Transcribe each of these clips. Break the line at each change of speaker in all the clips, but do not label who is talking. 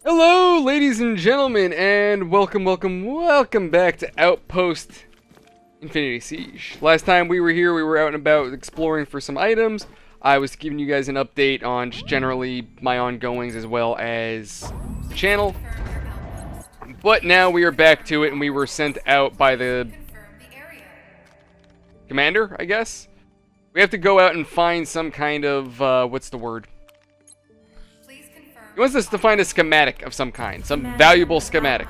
Hello, ladies and gentlemen, and welcome back to Outpost Infinity Siege. Last time we were here, we were out and about exploring for some items. I was giving you guys an update on just generally my ongoings as well as the channel. But now we are back to it, and we were sent out by the commander, I guess. We have to go out and find some kind of, what's the word? He wants us to find a schematic of some kind, some valuable schematic.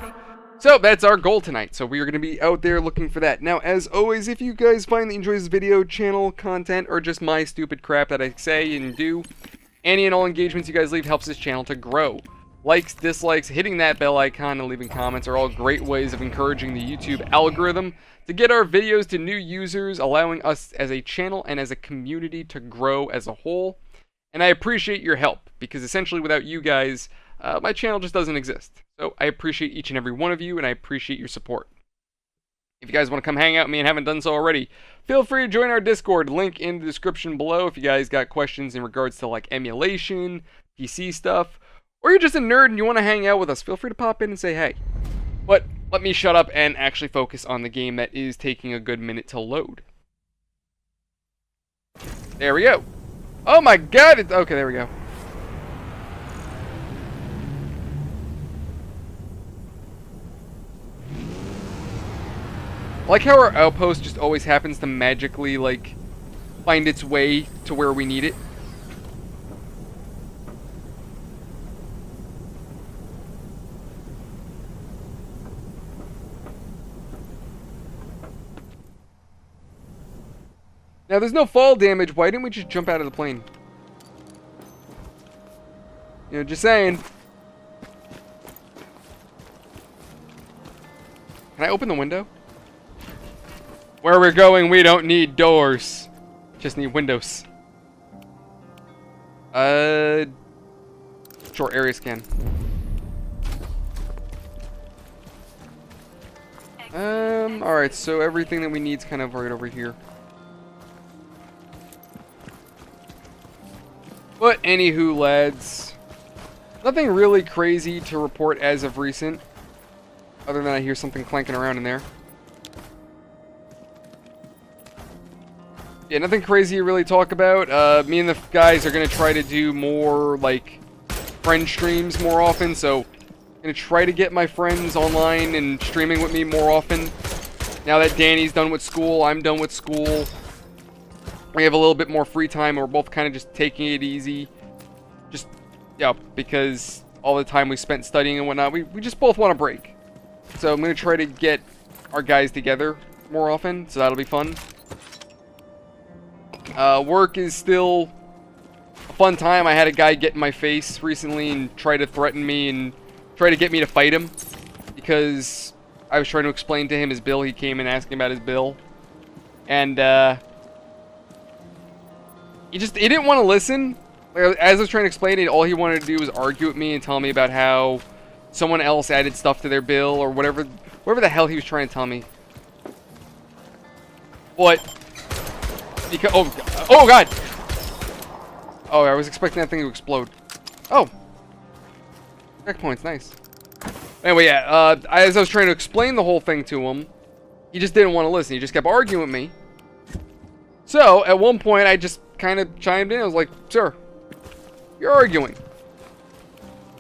So that's our goal tonight. So we are going to be out there looking for that. Now, as always, if you guys find that you enjoy this video, channel, content, or just my stupid crap that I say and do, any and all engagements you guys leave helps this channel to grow. Likes, dislikes, hitting that bell icon, and leaving comments are all great ways of encouraging the YouTube algorithm to get our videos to new users, allowing us as a channel and as a community to grow as a whole. And I appreciate your help, because essentially without you guys, my channel just doesn't exist. So I appreciate each and every one of you, and I appreciate your support. If you guys want to come hang out with me and haven't done so already, feel free to join our Discord, link in the description below if you guys got questions in regards to like emulation, PC stuff, or you're just a nerd and you want to hang out with us, feel free to pop in and say hey. But let me shut up and actually focus on the game that is taking a good minute to load. There we go. Oh my god! Okay, there we go. I like how our outpost just always happens to magically, like, find its way to where we need it. Now, there's no fall damage. Why didn't we just jump out of the plane? You know, just saying. Can I open the window? Where we're going, we don't need doors. Just need windows. Short area scan. Alright, so everything that we need is kind of right over here. But anywho, lads, nothing really crazy to report as of recent, other than I hear something clanking around in there. Yeah, nothing crazy to really talk about. Me and the guys are going to try to do more, like, friend streams more often, so I'm going to try to get my friends online and streaming with me more often. Now that Danny's done with school, I'm done with school. We have a little bit more free time, and we're both kind of just taking it easy. Just, yeah, because all the time we spent studying and whatnot, we just both want a break. So I'm going to try to get our guys together more often, so that'll be fun. Work is still a fun time. I had a guy get in my face recently and try to threaten me and try to get me to fight him because I was trying to explain to him his bill. He came in asking about his bill. And, he didn't want to listen. Like, as I was trying to explain it, all he wanted to do was argue with me and tell me about how someone else added stuff to their bill or whatever the hell he was trying to tell me. But because oh god. Oh, I was expecting that thing to explode. Oh. Checkpoints, nice. Anyway, yeah, as I was trying to explain the whole thing to him, he just didn't want to listen. He just kept arguing with me. So, at one point, I just kind of chimed in. I was like, sir, you're arguing.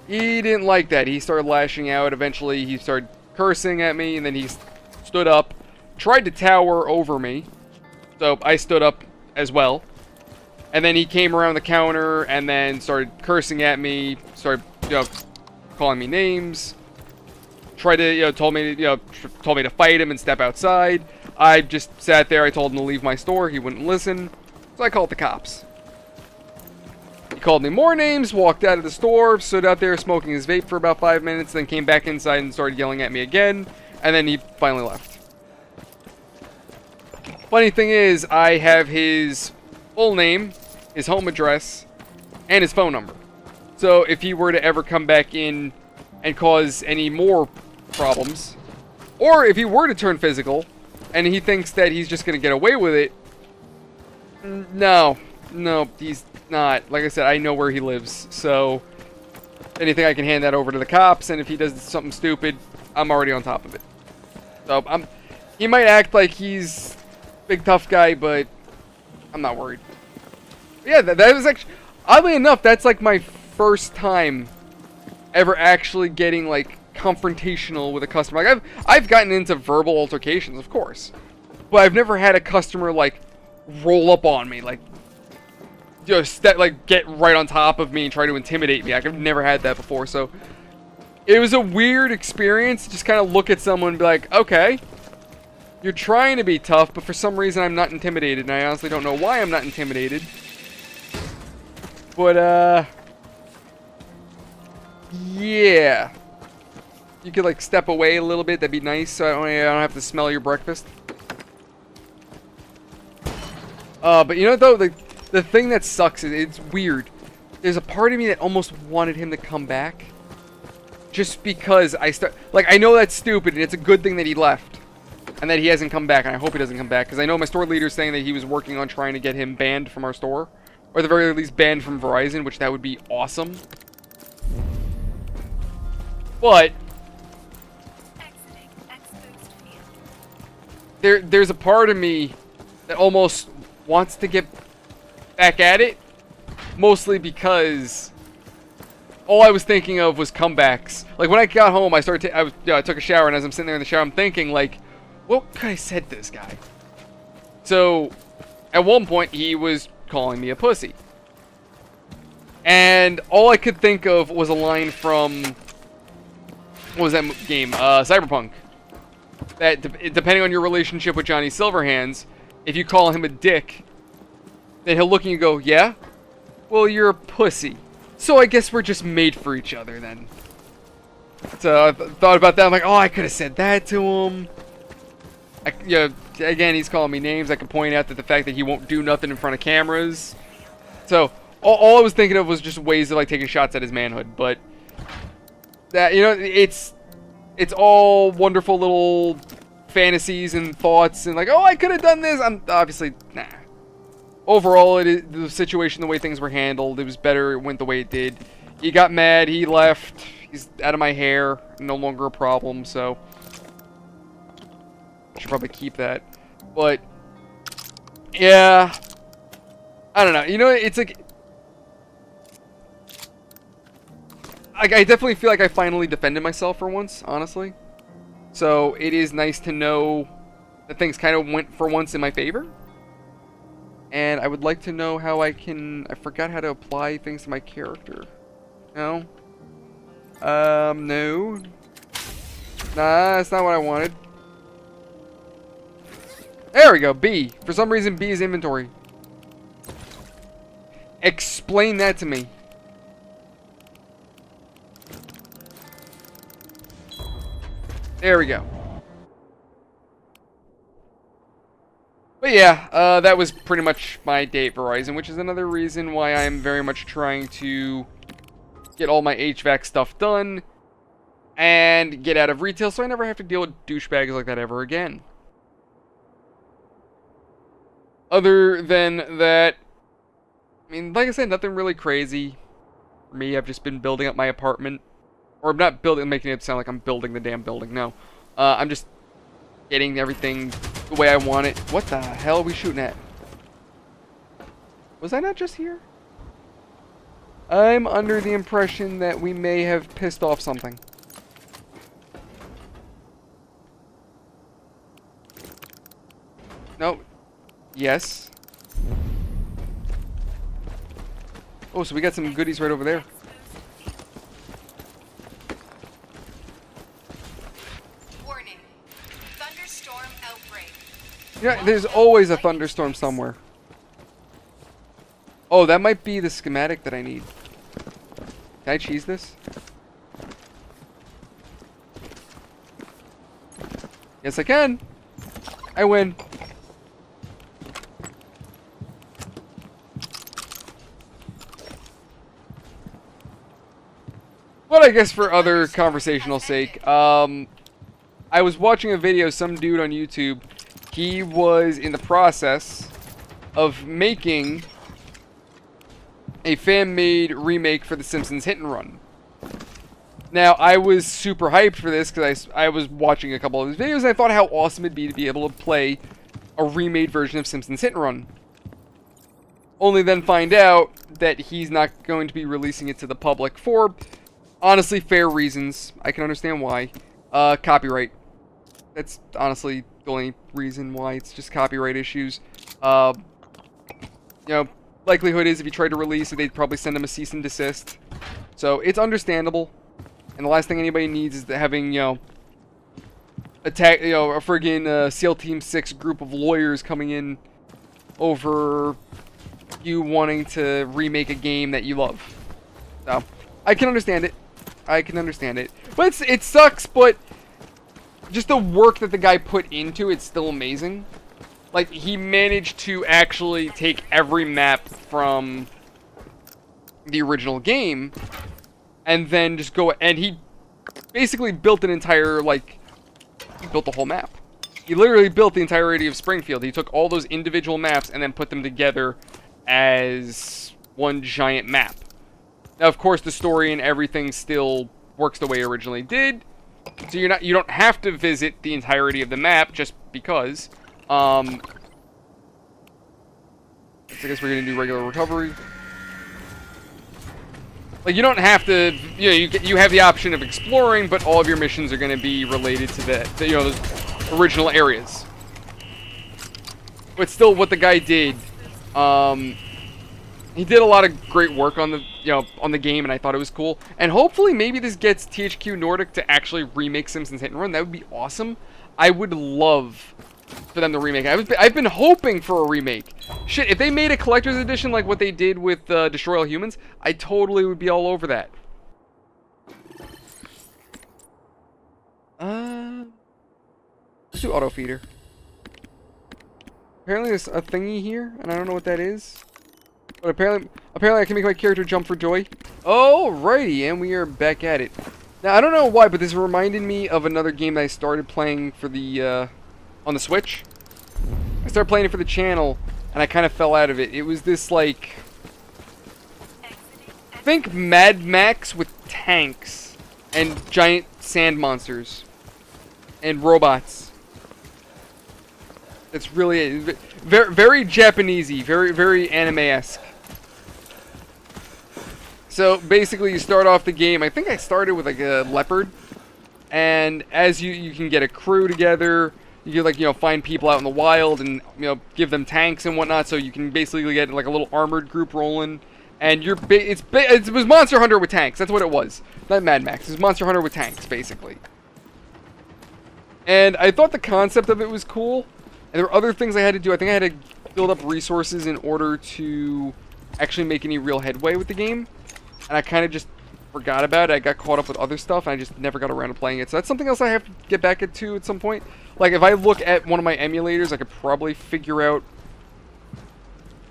He didn't like that. He started lashing out. Eventually, he started cursing at me, and then he stood up, tried to tower over me. So, I stood up as well. And then he came around the counter, and then started cursing at me, started, calling me names. Tried to, told me to fight him and step outside. I just sat there. I told him to leave my store. He wouldn't listen. So I called the cops. He called me more names, walked out of the store, stood out there smoking his vape for about 5 minutes, then came back inside and started yelling at me again, and then he finally left. Funny thing is, I have his full name, his home address, and his phone number. So if he were to ever come back in and cause any more problems, or if he were to turn physical, and he thinks that he's just going to get away with it, no, he's not. Like I said, I know where he lives, so anything, I can hand that over to the cops, and if he does something stupid, I'm already on top of it. So he might act like he's big tough guy, but I'm not worried. But yeah, that was actually, oddly enough, that's like my first time ever actually getting like confrontational with a customer. Like I've gotten into verbal altercations, of course, but I've never had a customer like roll up on me, like just like get right on top of me and try to intimidate me. Like, I've never had that before, so it was a weird experience to just kind of look at someone and be like, okay, you're trying to be tough, but for some reason I'm not intimidated, and I honestly don't know why I'm not intimidated. But yeah, you could like step away a little bit. That'd be nice, so I don't have to smell your breakfast. But you know though, the thing that sucks is it's weird. There's a part of me that almost wanted him to come back, just because I know that's stupid, and it's a good thing that he left and that he hasn't come back, and I hope he doesn't come back, because I know my store leader's saying that he was working on trying to get him banned from our store, or at the very least banned from Verizon, which that would be awesome. But there's a part of me that almost wants to get back at it, mostly because all I was thinking of was comebacks. Like when I got home, I took a shower, and as I'm sitting there in the shower, I'm thinking like, what could I said to this guy? So at one point he was calling me a pussy, and all I could think of was a line from, what was that game? Cyberpunk. That depending on your relationship with Johnny Silverhands, if you call him a dick, then he'll look at you and go, yeah? Well, you're a pussy. So I guess we're just made for each other then. So I thought about that. I'm like, oh, I could have said that to him. Again, he's calling me names. I could point out that the fact that he won't do nothing in front of cameras. So all I was thinking of was just ways of like taking shots at his manhood. But that, you know, it's all wonderful little fantasies and thoughts and like, oh, I could have done this. I'm obviously, nah. Overall, the situation, the way things were handled, it was better. It went the way it did. He got mad. He left. He's out of my hair. No longer a problem. So I should probably keep that. But yeah, I don't know. You know, it's like I definitely feel like I finally defended myself for once, honestly. So it is nice to know that things kind of went for once in my favor. And I would like to know how I forgot how to apply things to my character. No? No. Nah, that's not what I wanted. There we go, B. For some reason, B is inventory. Explain that to me. There we go. But yeah, that was pretty much my day at Verizon, which is another reason why I'm very much trying to get all my HVAC stuff done and get out of retail so I never have to deal with douchebags like that ever again. Other than that, I mean, like I said, nothing really crazy. For me, I've just been building up my apartment. Or I'm not building, making it sound like I'm building the damn building, no. I'm just getting everything the way I want it. What the hell are we shooting at? Was I not just here? I'm under the impression that we may have pissed off something. No. Yes. Oh, so we got some goodies right over there.
Warning. Thunderstorm outbreak.
Yeah, there's always a thunderstorm somewhere. Oh, that might be the schematic that I need. Can I cheese this? Yes, I can. I win. But I guess for other conversational sake, I was watching a video, some dude on YouTube, he was in the process of making a fan-made remake for The Simpsons Hit and Run. Now, I was super hyped for this because I was watching a couple of his videos and I thought how awesome it'd be to be able to play a remade version of Simpsons Hit and Run. Only then find out that he's not going to be releasing it to the public for, honestly, fair reasons. I can understand why. Copyright. That's honestly the only reason why. It's just copyright issues. You know, likelihood is if he tried to release it, they'd probably send him a cease and desist. So, it's understandable. And the last thing anybody needs is having, you know, a friggin' SEAL Team 6 group of lawyers coming in over you wanting to remake a game that you love. So, I can understand it. I can understand it. But it sucks, but just the work that the guy put into it's still amazing. Like, he managed to actually take every map from the original game and then just go, and he basically built an entire, like, he built the whole map. He literally built the entirety of Springfield. He took all those individual maps and then put them together as one giant map. Now, of course, the story and everything still works the way it originally did. So you don't have to visit the entirety of the map just because. So I guess we're gonna do regular recovery. Like, you don't have to, you know, you have the option of exploring, but all of your missions are going to be related to the, you know, those original areas. But still, what the guy did, he did a lot of great work on the, you know, on the game, and I thought it was cool. And hopefully, maybe this gets THQ Nordic to actually remake Simpsons Hit and Run. That would be awesome. I would love for them to remake it. I've been hoping for a remake. Shit, if they made a collector's edition like what they did with Destroy All Humans, I totally would be all over that. Let's do auto feeder. Apparently there's a thingy here, and I don't know what that is. But apparently I can make my character jump for joy. Alrighty, and we are back at it. Now, I don't know why, but this reminded me of another game that I started playing for the, on the Switch. I started playing it for the channel, and I kind of fell out of it. It was this, like, think Mad Max with tanks and giant sand monsters and robots. It's really very, very Japanesey, very anime-esque. So basically, you start off the game. I think I started with like a leopard, and as you can get a crew together. You can, like, you know, find people out in the wild and, you know, give them tanks and whatnot, so you can basically get, like, a little armored group rolling. And it was Monster Hunter with tanks. That's what it was. Not Mad Max. It was Monster Hunter with tanks, basically. And I thought the concept of it was cool. And there were other things I had to do. I think I had to build up resources in order to actually make any real headway with the game. And I kind of just forgot about it. I got caught up with other stuff, and I just never got around to playing it. So that's something else I have to get back into at some point. Like, if I look at one of my emulators, I could probably figure out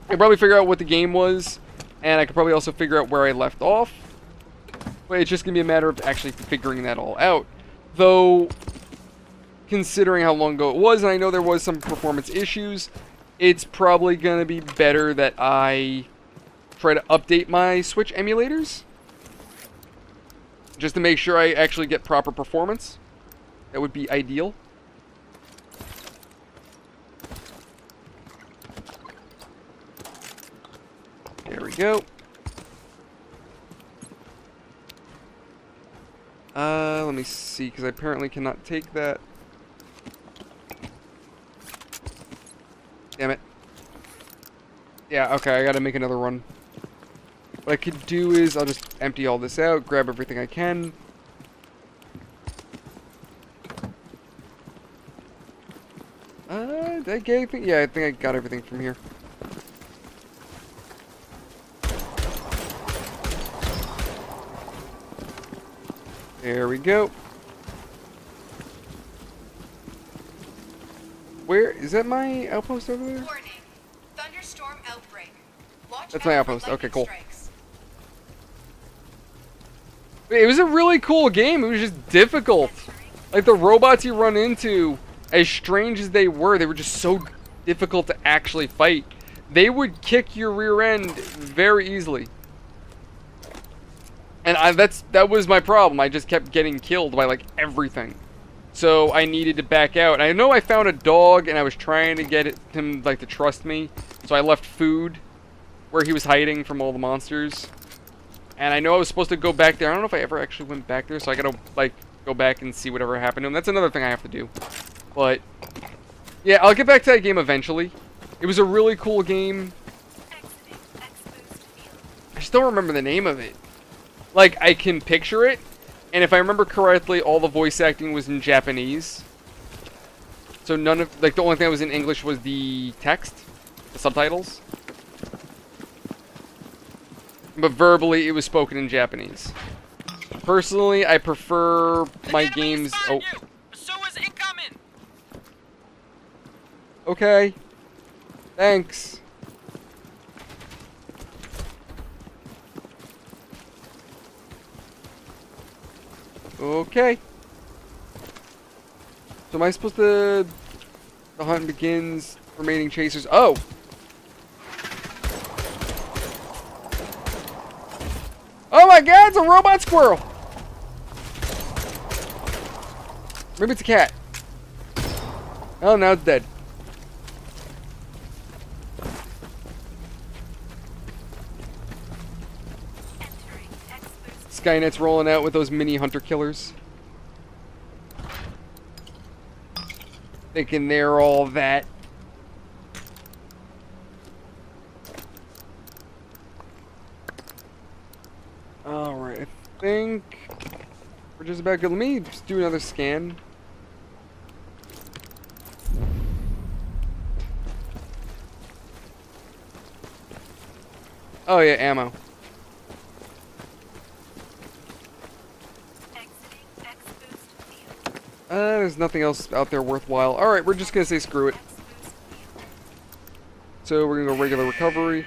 what the game was, and I could probably also figure out where I left off. But it's just going to be a matter of actually figuring that all out. Though, considering how long ago it was, and I know there was some performance issues, it's probably going to be better that I try to update my Switch emulators. Just to make sure I actually get proper performance. That would be ideal. There we go. Let me see, because I apparently cannot take that. Damn it. Yeah, okay, I gotta make another run. What I could do is, I'll just empty all this out, grab everything I can. Did I get anything? Yeah, I think I got everything from here. There we go. Where is that my outpost over there?
Warning. Thunderstorm outbreak. Watch
That's
out
my
for
outpost. Okay,
lightning
cool.
strikes.
It was a really cool game. It was just difficult. Like, the robots you run into, as strange as they were just so difficult to actually fight. They would kick your rear end very easily. And that was my problem. I just kept getting killed by like everything. So I needed to back out. I know I found a dog and I was trying to get him like to trust me. So I left food where he was hiding from all the monsters. And I know I was supposed to go back there. I don't know if I ever actually went back there, so I gotta like go back and see whatever happened to him. That's another thing I have to do. But yeah, I'll get back to that game eventually. It was a really cool game. I just don't remember the name of it. Like, I can picture it, and if I remember correctly, all the voice acting was in Japanese. So none of, like, the only thing that was in English was the text, the subtitles. But verbally, it was spoken in Japanese. Personally, I prefer my games. Oh.
So is incoming.
Okay. Thanks. Okay. So am I supposed to... The hunt begins. Remaining chasers. Oh! Oh my god, it's a robot squirrel! Maybe it's a cat. Oh, now it's dead. Skynet's rolling out with those mini hunter killers. Thinking they're all that. Alright, I think we're just about good. Let me just do another scan. Oh yeah, ammo. There's nothing else out there worthwhile. Alright, we're just gonna say screw it. So we're gonna go regular recovery.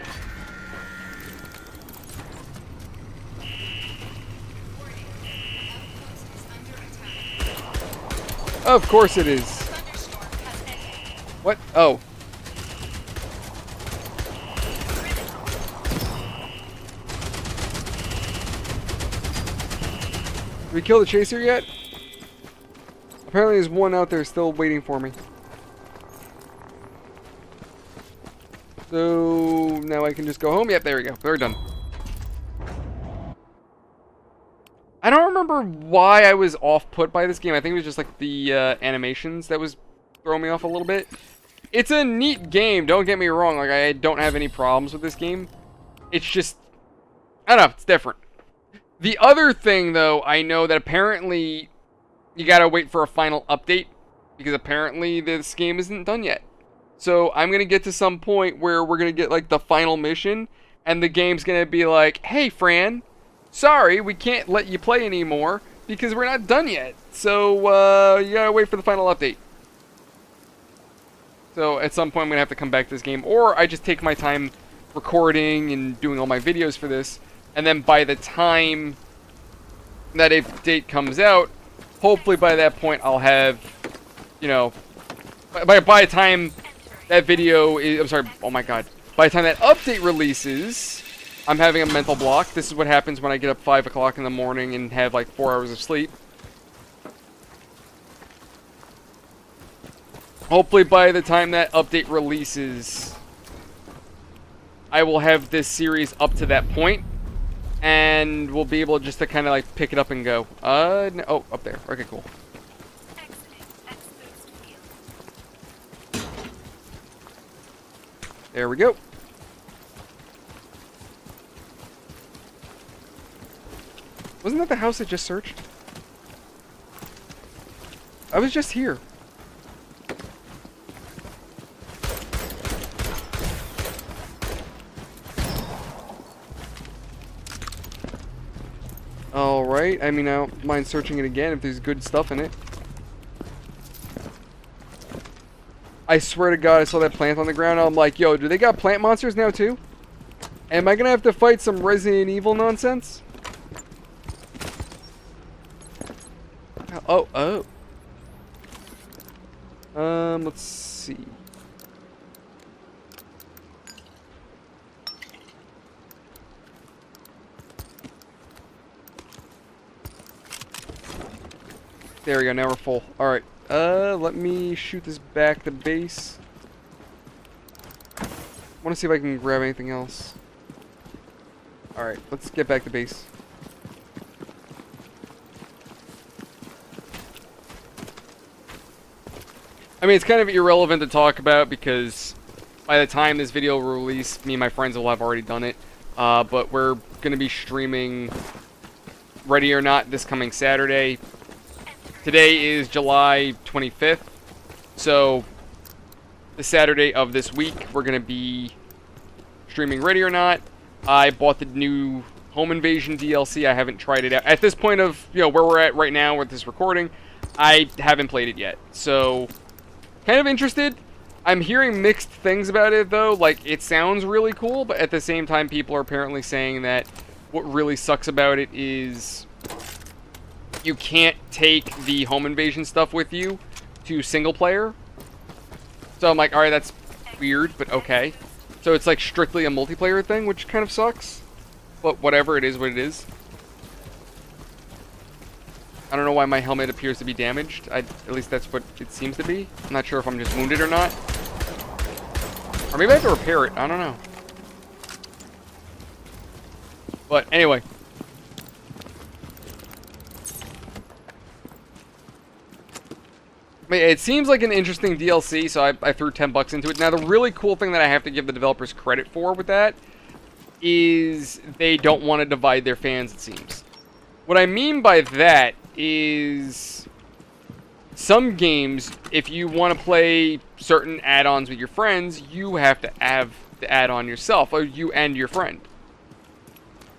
Of course it is. What? Oh. Did we kill the chaser yet? Apparently there's one out there still waiting for me. So now I can just go home. Yep, there we go. We're done. I don't remember why I was off-put by this game. I think it was just like the animations that was throwing me off a little bit. It's a neat game, don't get me wrong. Like, I don't have any problems with this game. It's just, I don't know, it's different. The other thing, though, I know that apparently you gotta wait for a final update, because apparently this game isn't done yet. So I'm gonna get to some point where we're gonna get like the final mission, and the game's gonna be like, hey Fran, sorry, we can't let you play anymore because we're not done yet. So you gotta wait for the final update. So at some point I'm gonna have to come back to this game, or I just take my time recording and doing all my videos for this, and then by the time that update comes out, hopefully by that point I'll have, you know, by the time that video is, I'm sorry, oh my god, by the time that update releases, I'm having a mental block. This is what happens when I get up 5 o'clock in the morning and have like 4 hours of sleep. Hopefully by the time that update releases, I will have this series up to that point, and we'll be able just to kind of like pick it up and go. No, oh, up there. Okay, cool. There we go. Wasn't that the house I just searched? I was just here. Alright, I mean, I don't mind searching it again if there's good stuff in it. I swear to God, I saw that plant on the ground. I'm like, yo, do they got plant monsters now too? Am I gonna have to fight some Resident Evil nonsense? Oh, oh. Let's see. There we go, now we're full. Alright, let me shoot this back to base. I want to see if I can grab anything else. Alright, let's get back to base. I mean, it's kind of irrelevant to talk about because by the time this video will release, me and my friends will have already done it. But we're going to be streaming Ready or Not this coming Saturday. Today is July 25th. So, the Saturday of this week, we're going to be streaming Ready or Not. I bought the new Home Invasion DLC. I haven't tried it out. At this point of, where we're at right now with this recording, I haven't played it yet. So, kind of interested. I'm hearing mixed things about it, though. Like, it sounds really cool, but at the same time, people are apparently saying that what really sucks about it is you can't take the Home Invasion stuff with you to single player. So I'm like, alright, that's weird, but okay. So it's like strictly a multiplayer thing, which kind of sucks. But whatever, it is what it is. I don't know why my helmet appears to be damaged. At least that's what it seems to be. I'm not sure if I'm just wounded or not. Or maybe I have to repair it. I don't know. But anyway. It seems like an interesting DLC, so I threw $10 into it. Now, the really cool thing that I have to give the developers credit for with that is they don't want to divide their fans, it seems. What I mean by that is some games, if you want to play certain add-ons with your friends, you have to have the add-on yourself, or you and your friend.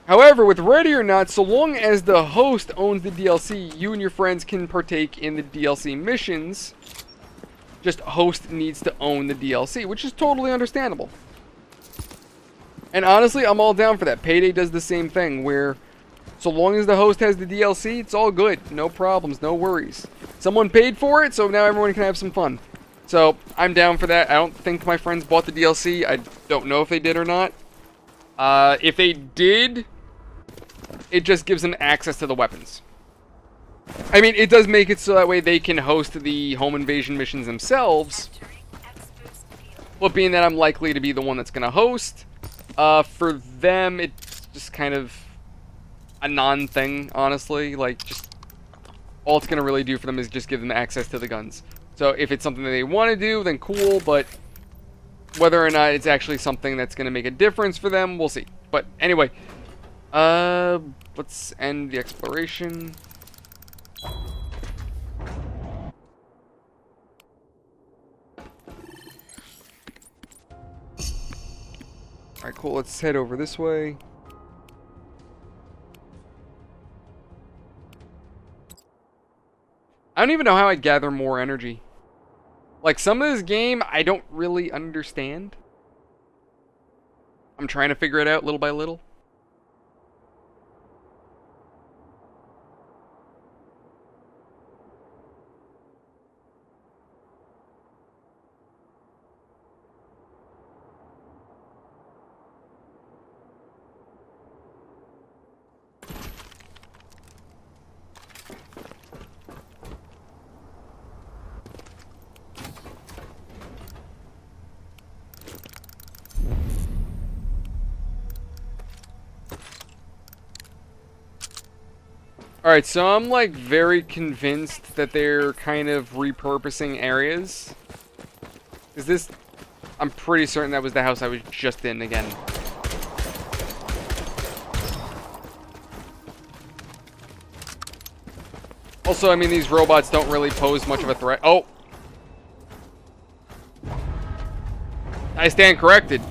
However, with Ready or Not, so long as the host owns the DLC, you and your friends can partake in the DLC missions. Just host needs to own the DLC, which is totally understandable. And honestly, I'm all down for that. Payday does the same thing, where so long as the host has the DLC, it's all good. No problems, no worries. Someone paid for it, so now everyone can have some fun. So, I'm down for that. I don't think my friends bought the DLC. I don't know if they did or not. If they did, it just gives them access to the weapons. I mean, it does make it so that way they can host the Home Invasion missions themselves. But being that I'm likely to be the one that's going to host, for them, it's just kind of a non-thing, honestly. Like, just all it's going to really do for them is just give them access to the guns. So if it's something that they want to do, then cool, but whether or not it's actually something that's going to make a difference for them, we'll see. But anyway, let's end the exploration. Alright, cool, let's head over this way. I don't even know how I'd gather more energy. Like, some of this game, I don't really understand. I'm trying to figure it out little by little. Alright, so I'm like very convinced that they're kind of repurposing areas. Is this... I'm pretty certain that was the house I was just in again. Also, I mean, these robots don't really pose much of a threat. Oh! I stand corrected.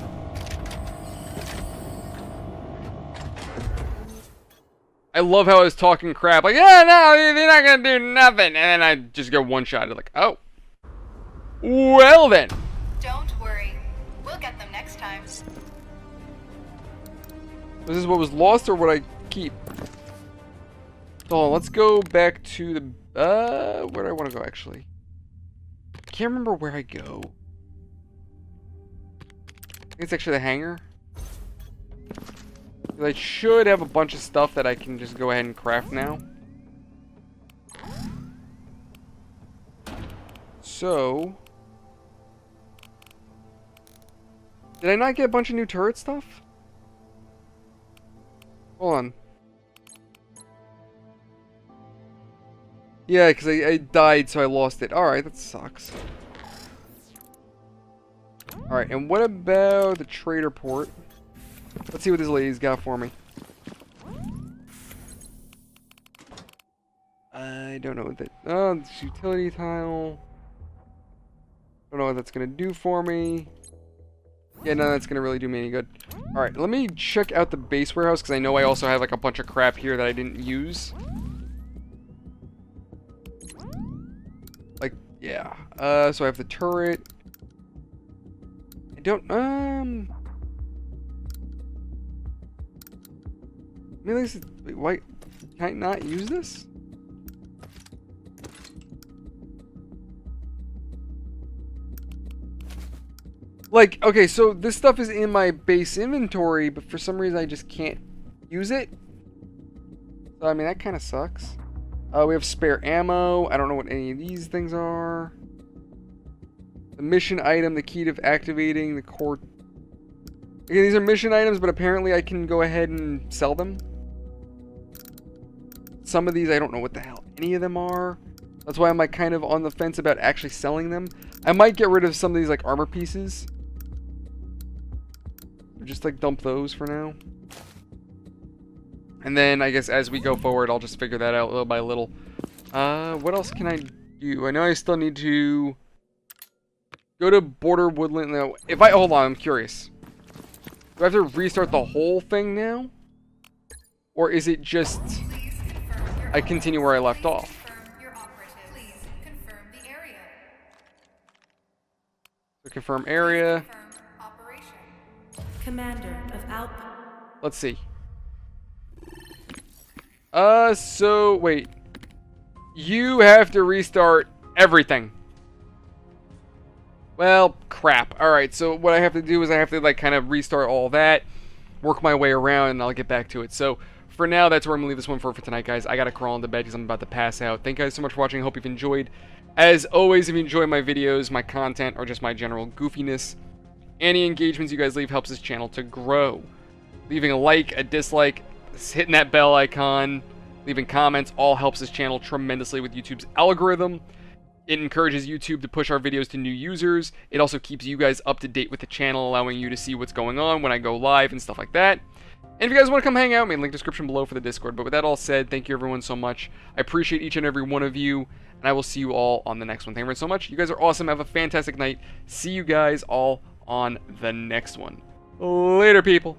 I love how I was talking crap. Like, yeah, no, they're not gonna do nothing. And then I just get one-shotted. Like, oh. Well, then.
Don't worry. We'll get them next time.
This is what was lost or what I keep? So, let's go back to the... where do I want to go, actually? I can't remember where I go. I think it's actually the hangar. I should have a bunch of stuff that I can just go ahead and craft now. So... Did I not get a bunch of new turret stuff? Hold on. Yeah, because I died, so I lost it. Alright, that sucks. Alright, and what about the trader port? Let's see what this lady's got for me. I don't know what that... Oh, this utility tile. Don't know what that's going to do for me. Yeah, no, that's going to really do me any good. Alright, let me check out the base warehouse, because I know I also have like a bunch of crap here that I didn't use. Like, yeah. So I have the turret. I don't, I mean, this is, wait, why can I not use this? Like, okay, so this stuff is in my base inventory, but for some reason I just can't use it. So, I mean, that kind of sucks. We have spare ammo. I don't know what any of these things are. The mission item, the key to activating the core. Okay, these are mission items, but apparently I can go ahead and sell them. Some of these, I don't know what the hell any of them are. That's why I'm like kind of on the fence about actually selling them. I might get rid of some of these like armor pieces. Or just like dump those for now. And then I guess as we go forward, I'll just figure that out little by little. What else can I do? I know I still need to go to Border Woodland. Now, if I hold on, I'm curious. Do I have to restart the whole thing now? Or is it just I continue where I left off? So confirm area.
Commander of Outpost.
Let's see. So wait. You have to restart everything. Well, crap. Alright, so what I have to do is I have to like kind of restart all that, work my way around, and I'll get back to it. So for now, that's where I'm going to leave this one for tonight, guys. I got to crawl into bed because I'm about to pass out. Thank you guys so much for watching. I hope you've enjoyed. As always, if you enjoy my videos, my content, or just my general goofiness, any engagements you guys leave helps this channel to grow. Leaving a like, a dislike, hitting that bell icon, leaving comments, all helps this channel tremendously with YouTube's algorithm. It encourages YouTube to push our videos to new users. It also keeps you guys up to date with the channel, allowing you to see what's going on when I go live and stuff like that. And if you guys want to come hang out, link description below for the Discord. But with that all said, thank you everyone so much. I appreciate each and every one of you, and I will see you all on the next one. Thank you so much. You guys are awesome. Have a fantastic night. See you guys all on the next one. Later, people.